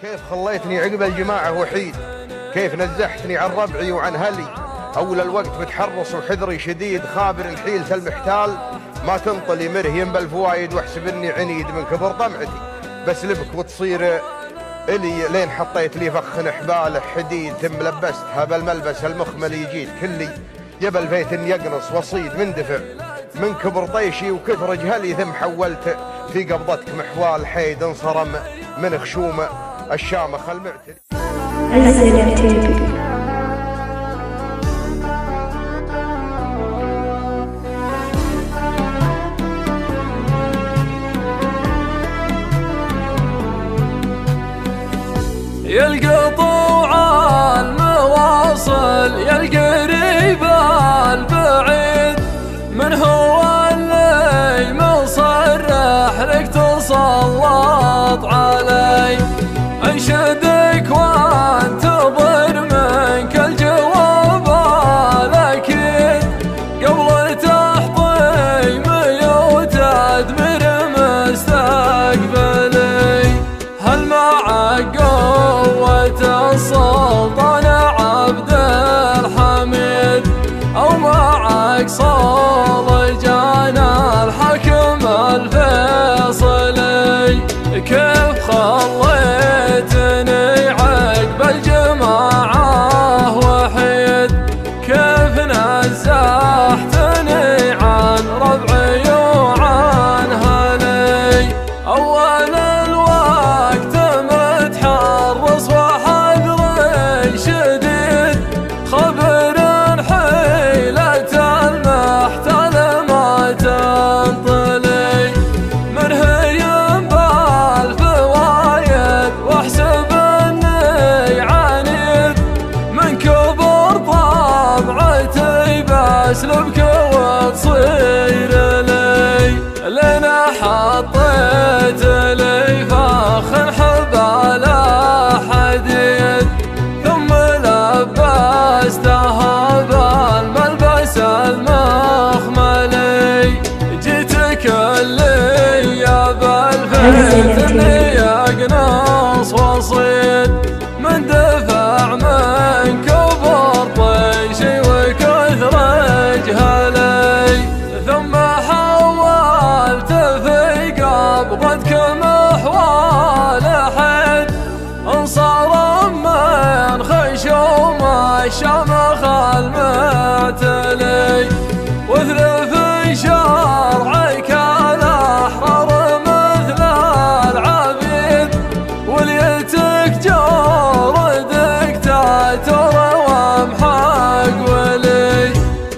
كيف خليتني عقب الجماعة وحيد، كيف نزحتني عن ربعي وعن هلي. أول الوقت بتحرص وحذري شديد، خابر الحيلة المحتال ما تنطلي مرهين بالفوايد، واحسب اني عنيد من كبر طمعتي بسلبك وتصير إلي، لين حطيت لي فخ حباله حديد، ثم لبستها بالملبس المخمل يجيد كلي. يبا البيت ان يقنص وصيد مندفع من كبر طيشي وكثر جهلي، ثم حولت في قبضتك محوال حيد انصرم من خشومه الشامخ المعتدي. يا القطوع المواصل يا القريب البعيد، من هو اللي مصرح لك تسلط علي؟ انشدك وانتظر منك الجواب الاكيد، قبل التحطيم وتدمير مستقبلي. هل معك قوة السلطان عبد الحميد، أو معك صلجان الحكم الفيصلي؟ كيف خليتني عقب الجماعة وحيد، كيف نزحتني عن ربعي وعن هلي؟ أول الوقت متحرص وحذري شديد، خبر حيلة المحتال ما تنطلي، منهي بالفوايد واحسب اني عنيد، من كبر طبعتي بسلبك وتصير لي، لنا حطيت لي فخ حباله حديد، ثم لبستها بالملبس المخملي. جيتك اللي يا بالفيت اني يقنص وصيد، من دفع من كبر طيشي وكثر جهلي، ثم حولت في قبضتك محوال حد انصرم من خشوم الشامخ المعتلي، واثلث شرعك الاحرار مثل العبيد، وليتك جوردك تاتر ومحق ولي،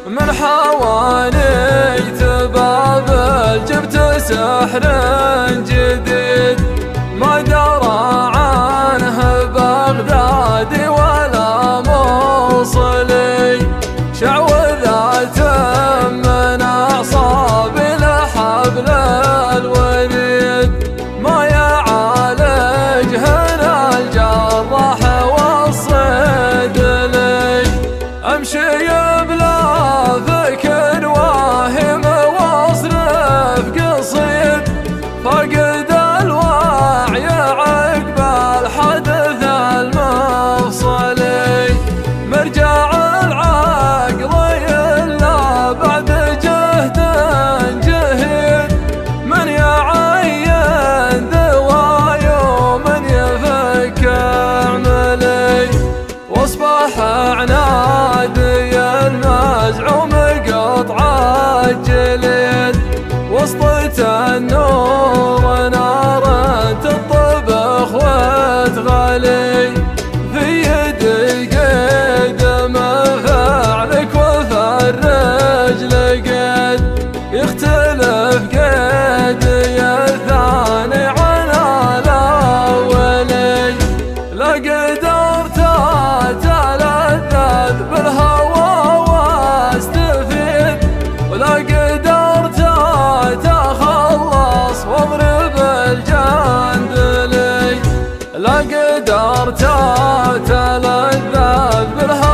من حوانيت باب جبت سحر جديد، ما درى عنه بغدادي ولا موصلي، شعوذات من أعصابي لحبل الوريد، ما يعالج هنا الجراح والصيدلي. أمشي بلا فكر واهم واصرف قصيد، فقد الوعي عقب الحدث المفصلي، مرجع العقل إلا بعد جهد جهيد، من يعين دواي ومن يفك عملي، واصبح عنادي المزعوم قطع الجليد، وسطة النور نار تطبخ وتغلي، في يدي قيد مفعلك وفرج لقيد، يختلف قيدي الثاني عن الأولي، لا قدرت أتلذذ بالهوى واستفيد، ولا قدرت أتخلص واضرب الجندلي، لا قدرت أتلذذ بالهوى